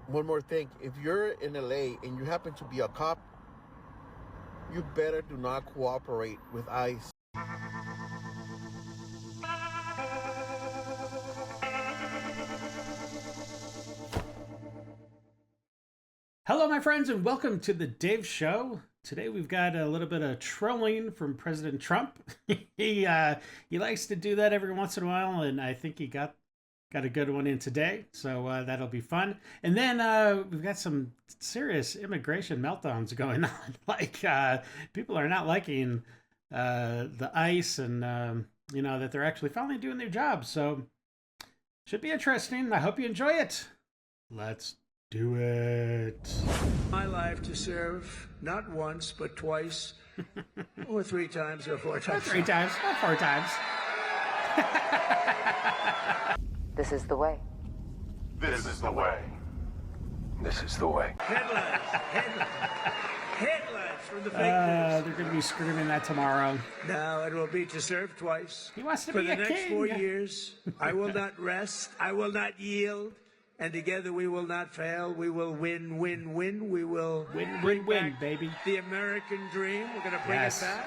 one more thing. If you're in LA and you happen to be a cop, you better do not cooperate with ICE. Hello, my friends, and welcome to the Dave Show. Today we've got a little bit of trolling from President Trump. he likes to do that every once in a while, and I think he got a good one in today, so that'll be fun. And then we've got some serious immigration meltdowns going on. Like people are not liking the ICE, and that they're actually finally doing their job. So should be interesting. I hope you enjoy it. Let's do it. My life to serve not once but twice, or 3 times, or 4 times. 3 times, or 4 times. This is the way. This is the way. This is the way. Headlines from the fake They're going to be screaming that tomorrow. news. Now it will be to serve twice. He wants to For be the a next king. 4 years, I will not rest. I will not yield. And together we will not fail. We will win, win, win. We will Win, baby. the American dream. We're going to bring Yes. it back.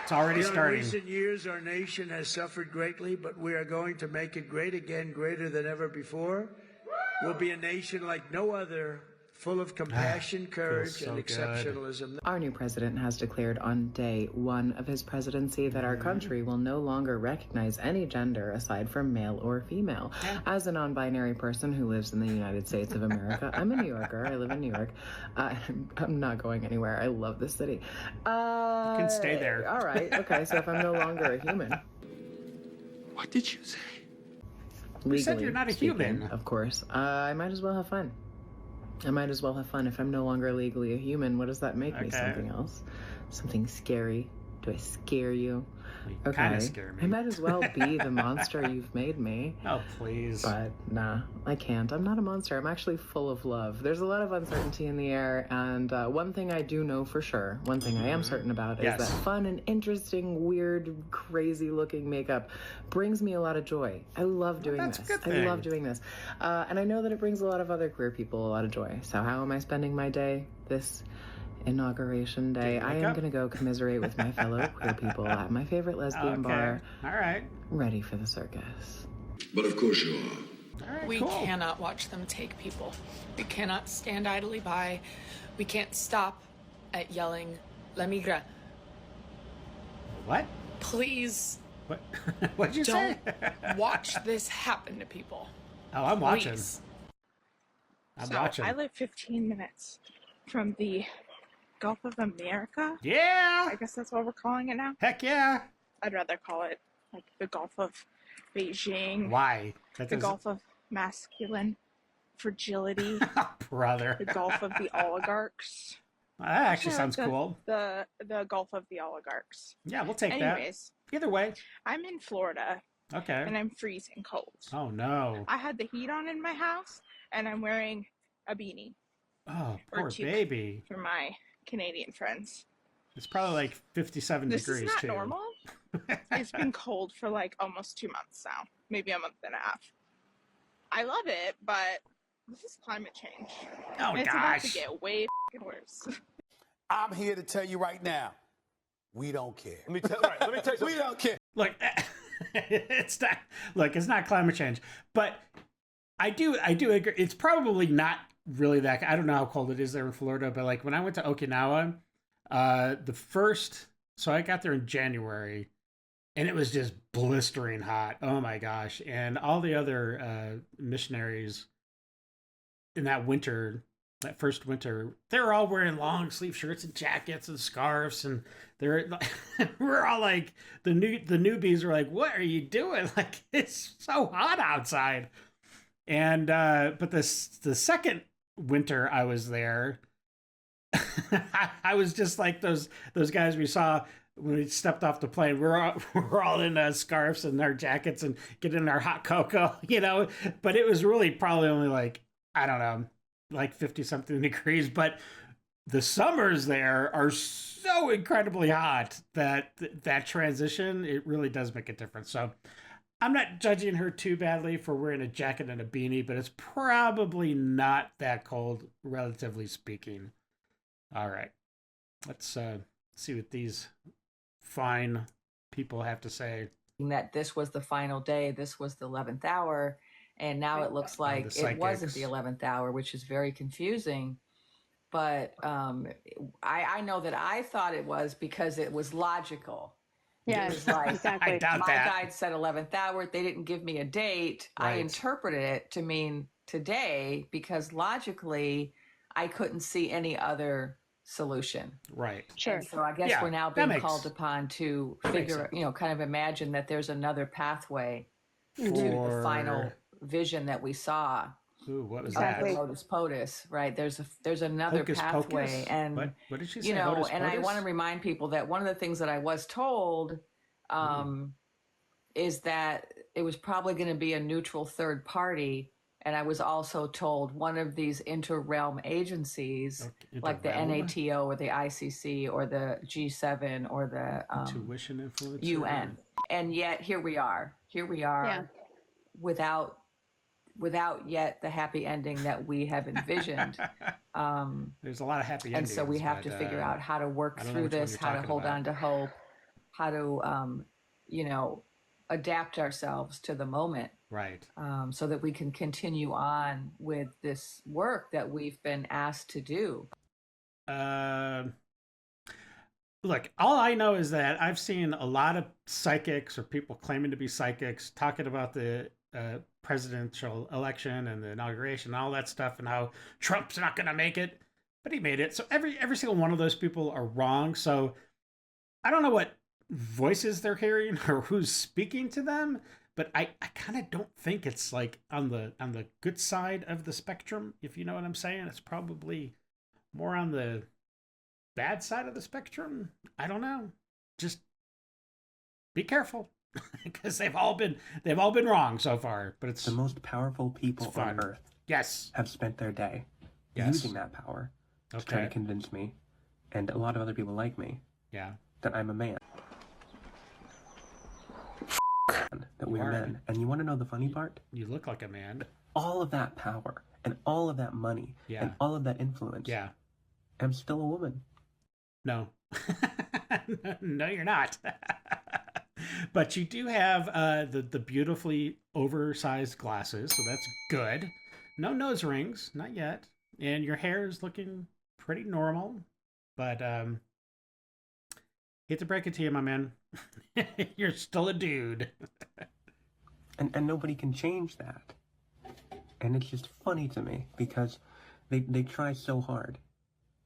It's already In starting. recent years, our nation has suffered greatly, but we are going to make it great again, greater than ever before. We'll be a nation like no other, full of compassion, courage, so and good. exceptionalism. Our new president has declared on day 1 of his presidency that our country will no longer recognize any gender aside from male or female. As a non-binary person who lives in the United States of America, I'm a New Yorker. I live in New York. I'm not going anywhere. I love this city. You can stay there. All right. Okay. So if I'm no longer a human, What did you say? legally said you're not a speaking, human. of course, I might as well have fun. I might as well have fun. If I'm no longer legally a human, what does that make me? Okay. Something else? Something scary? Do I scare you? You kind of scare me. I might as well be the monster you've made me. Oh, please. But nah, I can't. I'm not a monster. I'm actually full of love. There's a lot of uncertainty in the air, and one thing I do know for sure, one thing I am certain about, is Yes. that fun and interesting, weird, crazy-looking makeup brings me a lot of joy. I love doing that's a this. good I thing. love doing this. And I know that it brings a lot of other queer people a lot of joy. So how am I spending my day this inauguration day? I am makeup? going to go commiserate with my fellow queer people at my favorite lesbian bar, All right. ready for the circus. But of course you are. All right, We cool. cannot watch them take people. We cannot stand idly by. We can't stop at yelling, La Migra. What? Please What? What'd you don't say? watch this happen to people. Oh, I'm watching. Please. I'm So, watching. I live 15 minutes from the Gulf of America. Yeah. I guess that's what we're calling it now. Heck yeah. I'd rather call it like the Gulf of Beijing, Why? That the doesn't- Gulf of masculine fragility, Brother. the Gulf of the oligarchs. That actually Yeah, sounds the- cool. The Gulf of the oligarchs. Yeah, we'll take Anyways, that. Either way. I'm in Florida Okay. and I'm freezing cold. Oh, no. I had the heat on in my house and I'm wearing a beanie Oh, or poor toque. baby. for my Canadian friends. It's probably like 57 This degrees, is not too. normal. It's been cold for like almost 2 months now, maybe a month and a half. I love it, but this is climate change. Oh, And it's about to gosh. get way f***ing worse. I'm here to tell you right now, we don't care. Let me tell you something. We don't care. Look, it's not climate change, but I do agree. It's probably not really that. I don't know how cold it is there in Florida, but like when I went to Okinawa, so I got there in January, and it was just blistering hot. Oh my gosh! And all the other missionaries in that first winter, they were all wearing long sleeve shirts and jackets and scarves, and we're all like the newbies were like, "What are you doing? Like it's so hot outside." And but the second winter I was there, I was just like those guys we saw when we stepped off the plane. We're all in scarves and our jackets and getting our hot cocoa, But it was really probably only like, I don't know, like 50 something degrees. But the summers there are so incredibly hot that transition, it really does make a difference. So I'm not judging her too badly for wearing a jacket and a beanie, but it's probably not that cold, relatively speaking. All right. Let's see what these fine people have to say. That this was the final day, this was the 11th hour, and now it looks like it wasn't the 11th hour, which is very confusing. But I know that I thought it was because it was logical. Yeah, it was like, exactly. I doubt my that. guide said 11th hour. They didn't give me a date. Right. I interpreted it to mean today because logically I couldn't see any other solution. Right. Sure. And so I guess Yeah, we're now that being makes- called upon to that makes figure, sense. kind of imagine that there's another pathway to the For- final vision that we saw. Ooh, what was Exactly. that? Lotus POTUS, right? There's another Hocus pathway, pocus? and What did she say? and Hocus I pocus? want to remind people that one of the things that I was told is that it was probably going to be a neutral third party, and I was also told one of these inter-realm agencies, Okay, like the inter-realm? NATO or the ICC or the G7 or the Tuition influence. UN, and yet here we are Yeah. without yet the happy ending that we have envisioned. There's a lot of happy And endings. so we have to but, figure out how to work I don't know through which one this, you're how to talking hold about. on to hope, how to, adapt ourselves to the moment, Right. so that we can continue on with this work that we've been asked to do. Look, all I know is that I've seen a lot of psychics or people claiming to be psychics talking about the presidential election and the inauguration and all that stuff and how Trump's not going to make it, but he made it. So every single one of those people are wrong. So I don't know what voices they're hearing or who's speaking to them, but I kind of don't think it's like on the good side of the spectrum, if you know what I'm saying. It's probably more on the bad side of the spectrum. I don't know. Just be careful because they've all been wrong so far, but it's The most powerful people It's fun. on Earth yes. have spent their day Yes. using that power to try Okay. to convince me, and a lot of other people like me, Yeah. that I'm a man. That we're are. men. And you want to know the funny part? You look like a man. All of that power and all of that money Yeah. and all of that influence, Yeah. I'm still a woman. No. No, you're not. But you do have the beautifully oversized glasses, so that's good. No nose rings, not yet. And your hair is looking pretty normal. But hate to break it to you, my man. You're still a dude. And nobody can change that. And it's just funny to me because they try so hard.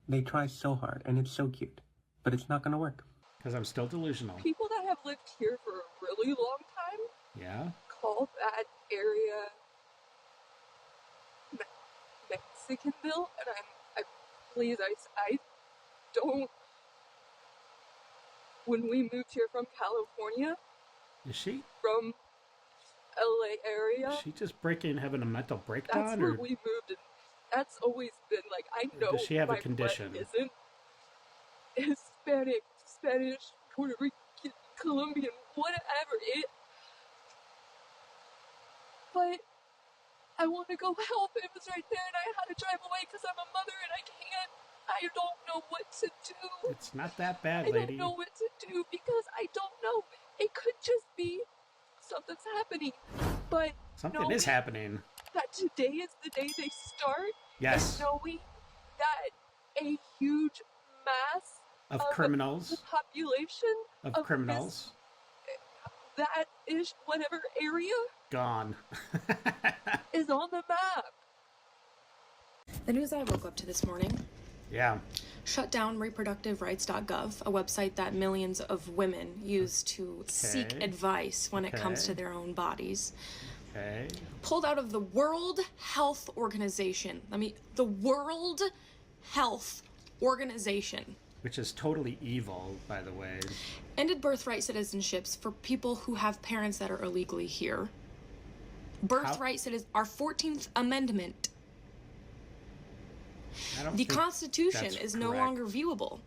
They try so hard, and it's so cute. But it's not going to work. Because I'm still delusional. People that have lived here for a really long time Yeah? call that area Mexicanville, and I don't. When we moved here from California, Is she? from LA area, Is she just having a mental that's breakdown? where Or we moved, and that's always been like, I know does she have a my blood condition? isn't Hispanic, Spanish, Puerto Rican, Colombian, whatever it. But I want to go help. It was right there, and I had to drive away because I'm a mother and I can't. I don't know what to do. it's not that bad, I lady. don't know what to do because I don't know. It could just be something's happening. But Something knowing is happening. that today is the day they start, Yes. and knowing that a huge mass Of the criminals. population Of of criminals. that ish whatever area Gone. is on the map. The news I woke up to this morning Yeah. shut down reproductiverights.gov, a website that millions of women use to seek Okay. advice when it comes Okay. to their own bodies. Okay. Pulled out of the World Health Organization. The World Health Organization. Which is totally evil, by the way. Ended birthright citizenships for people who have parents that are illegally here. Birthright citizens, our 14th Amendment. I don't The think Constitution that's is no correct. longer viewable.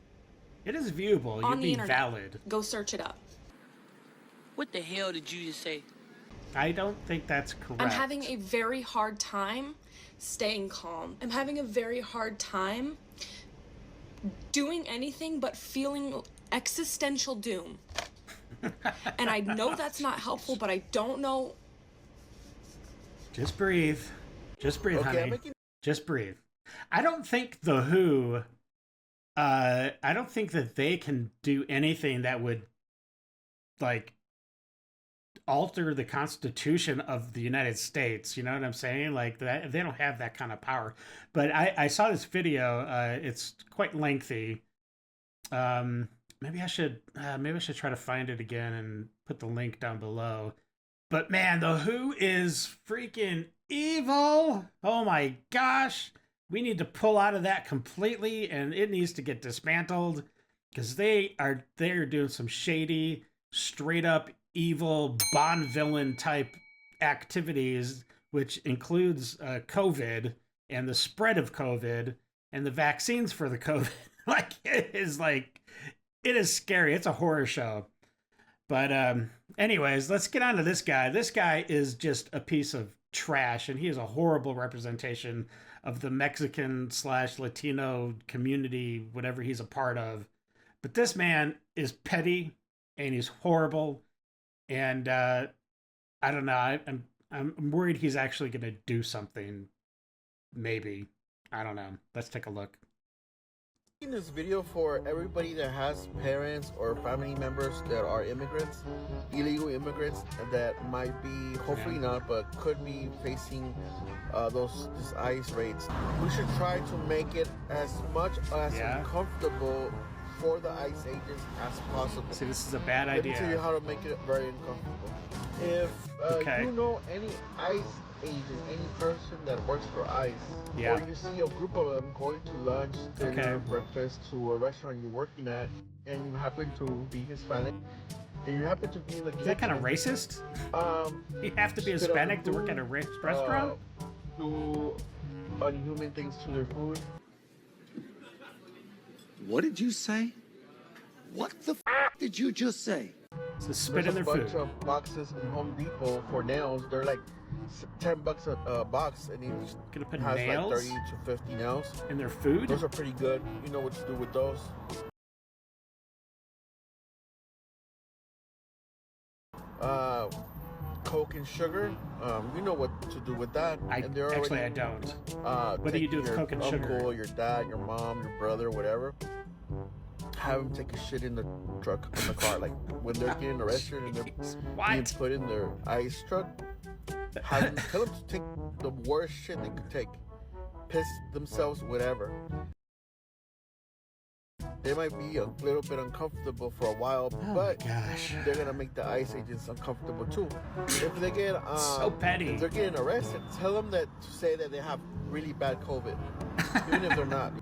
It is viewable. On You'd the be internet. valid. Go search it up. What the hell did you just say? I don't think that's correct. I'm having a very hard time staying calm. I'm having a very hard time doing anything but feeling existential doom. And I know that's not helpful, but I don't know. Just breathe. Just breathe, honey. Just breathe. I don't think the WHO, I don't think that they can do anything that would, like, alter the Constitution of the United States. You know what I'm saying? Like, that, they don't have that kind of power. But I saw this video. It's quite lengthy. Maybe I should try to find it again and put the link down below. But man, the WHO is freaking evil. Oh my gosh. We need to pull out of that completely, and it needs to get dismantled, because they are doing some shady, straight up evil Bond villain type activities, which includes COVID and the spread of COVID and the vaccines for the COVID. Like, it is scary. It's a horror show. But anyways, let's get on to this guy. This guy is just a piece of trash, and he is a horrible representation of the Mexican/Latino community, whatever he's a part of. But this man is petty, and he's horrible, and I don't know. I'm worried he's actually going to do something. Maybe. I don't know. Let's take a look. In this video for everybody that has parents or family members that are immigrants, illegal immigrants that might be, hopefully not, but could be facing these ICE raids. We should try to make it as much as uncomfortable for the ICE agents as possible. See, this is a bad idea. Let me tell you how to make it very uncomfortable. If you know any ICE agent, any person that works for ICE, or you see a group of them going to lunch, dinner, breakfast to a restaurant you're working at, and you happen to be Hispanic, and you happen to be in the kitchen. Is that kind of racist? You have to be Hispanic to work at a restaurant? Do unhuman things to their food. What did you say? What the f did you just say? So spit in their food. There's a bunch of boxes in Home Depot for nails. They're like $10 a box, and each gonna put has nails? like 30 to 50 nails in their food. Those are pretty good. You know what to do with those. Coke and sugar. You know what to do with that. I don't. What do you do with Coke and sugar? Your uncle, your dad, your mom, your brother, whatever. Have them take a shit in the truck, in the car, like when they're getting arrested and they're being put in their ICE truck. Tell them to take the worst shit they could take. Piss themselves, whatever. They might be a little bit uncomfortable for a while, but they're gonna make the ICE agents uncomfortable too. If they get so petty, if they're getting arrested, tell them that to say that they have really bad COVID, even if they're not.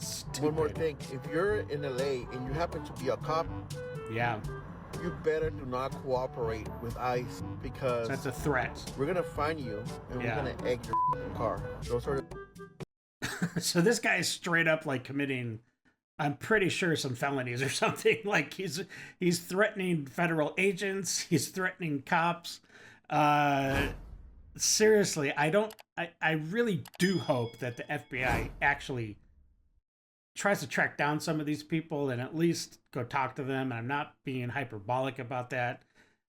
One more thing: if you're in LA and you happen to be a cop, you better do not cooperate with ICE, because that's a threat. We're gonna find you and we're gonna egg your car. Those are. So this guy is straight up like committing, I'm pretty sure, some felonies or something. Like he's threatening federal agents. He's threatening cops. Seriously, I really do hope that the FBI actually tries to track down some of these people and at least go talk to them. And I'm not being hyperbolic about that.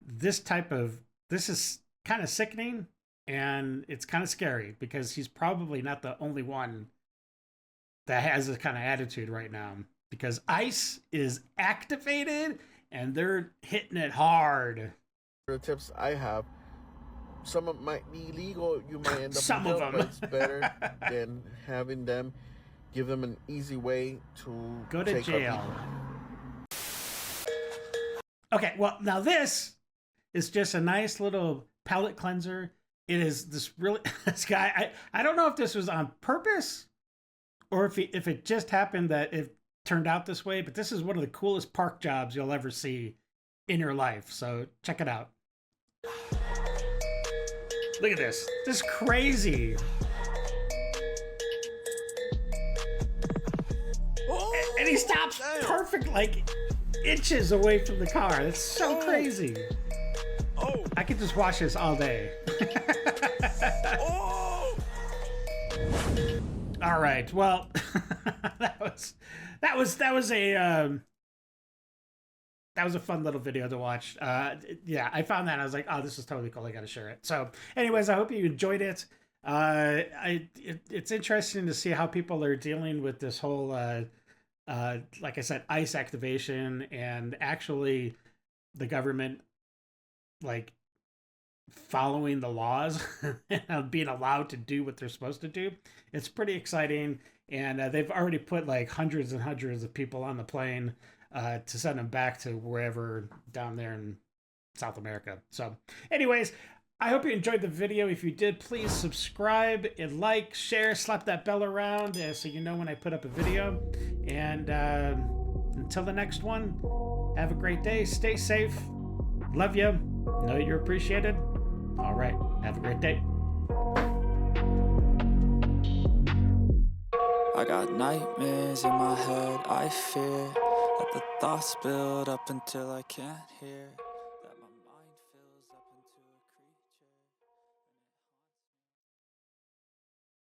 This is kind of sickening, and it's kind of scary, because he's probably not the only one that has this kind of attitude right now, because ICE is activated and they're hitting it hard. The tips I have, some of them might be illegal. You might end up some in of jail, them. but it's better than having them give them an easy way to go to take jail. Okay, well, now this is just a nice little palate cleanser. It is this guy. I don't know if this was on purpose, or if it just happened that it turned out this way, but this is one of the coolest park jobs you'll ever see in your life. So check it out. Look at this. This is crazy. And he stops perfect, like inches away from the car. That's so crazy. I could just watch this all day. All right. Well, that was a fun little video to watch. Yeah, I found that. I was like, oh, this is totally cool. I got to share it. So anyways, I hope you enjoyed it. It's interesting to see how people are dealing with this whole, like I said, ICE activation, and actually the government, like, following the laws and being allowed to do what they're supposed to do. It's pretty exciting. And they've already put like hundreds and hundreds of people on the plane to send them back to wherever down there in South America. So anyways, I hope you enjoyed the video. If you did, please subscribe and like, share, slap that bell around so you know when I put up a video. And until the next one, have a great day. Stay safe. Love you. Know you're appreciated. All right. Have a great day. I got nightmares in my head, I fear that the thoughts build up until I can't hear.